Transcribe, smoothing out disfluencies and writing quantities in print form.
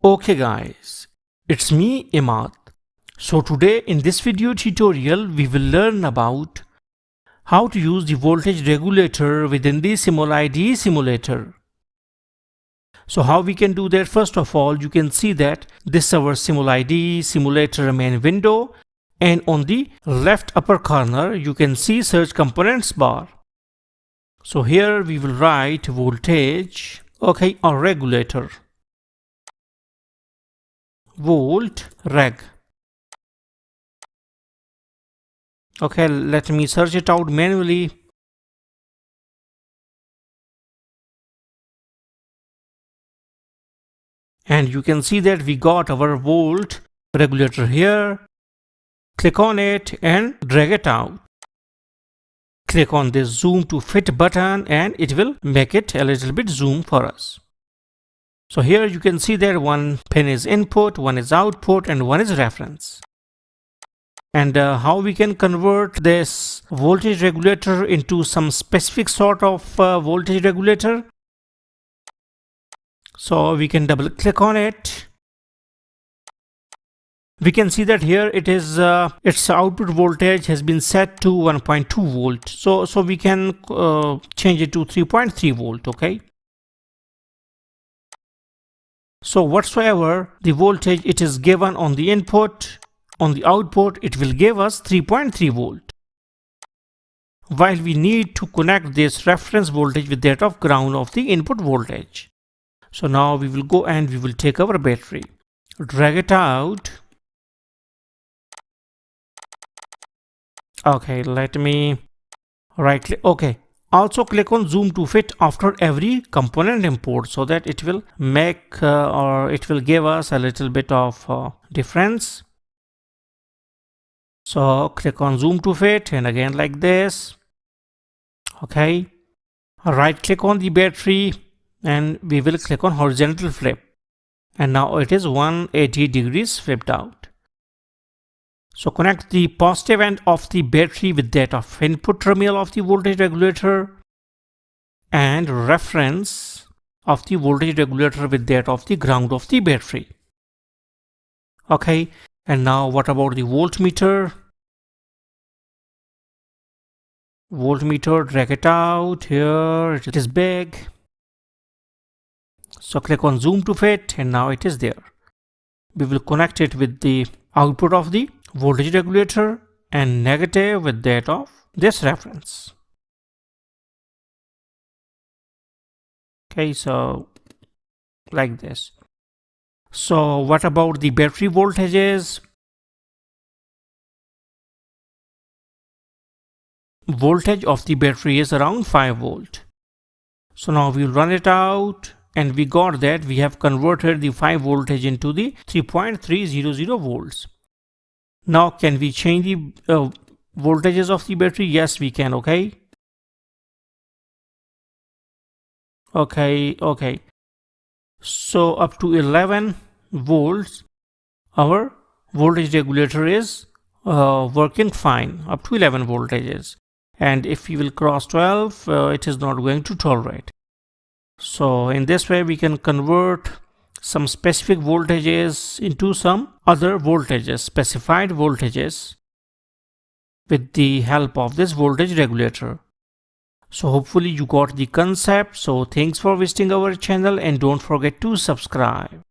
Okay guys, it's me Imad. So today in this video tutorial we will learn about how to use the voltage regulator within the simulide simulator. So how we can do that? First of all, you can see that this is our simulide simulator main window, and on the left upper corner you can see search components bar. So here we will write voltage, or regulator. Volt reg. Okay, let me search it out manually. And you can see that we got our volt regulator here. Click on it and drag it out. Click on this zoom to fit button and it will make it a little bit zoom for us. So here you can see that one pin is input, one is output, and one is reference. And how we can convert this voltage regulator into some specific sort of voltage regulator? So we can double click on it. We can see that here it is its output voltage has been set to 1.2 volt. So we can change it to 3.3 volt. Okay. So whatsoever the voltage it is given on the input, on the output it will give us 3.3 volt. While we need to connect this reference voltage with that of ground of the input voltage. So now we will go and we will take our battery, drag it out. Okay, let me right click. Okay, also click on zoom to fit after every component import so that it will make or it will give us a little bit of difference. So click on zoom to fit and again like this. Okay, right click on the battery and we will click on horizontal flip, and now it is 180 degrees flipped out. So connect the positive end of the battery with that of input terminal of the voltage regulator and reference of the voltage regulator with that of the ground of the battery. Okay, and now what about the voltmeter? Voltmeter, drag it out. Here it is big. So click on zoom to fit and now it is there. We will connect it with the output of the voltage regulator and negative with that of this reference. Okay, so like this. So what about the battery voltages? Voltage of the battery is around 5 volt. So now we will run it out and we got that we have converted the 5 voltage into the 3.300 volts. Now can we change the voltages of the battery? Yes, we can. Okay. So up to 11 volts our voltage regulator is working fine up to 11 voltages, and if we will cross 12 it is not going to tolerate. So in this way we can convert some specific voltages into some other voltages, specified voltages, with the help of this voltage regulator. So hopefully you got the concept. So thanks for visiting our channel and don't forget to subscribe.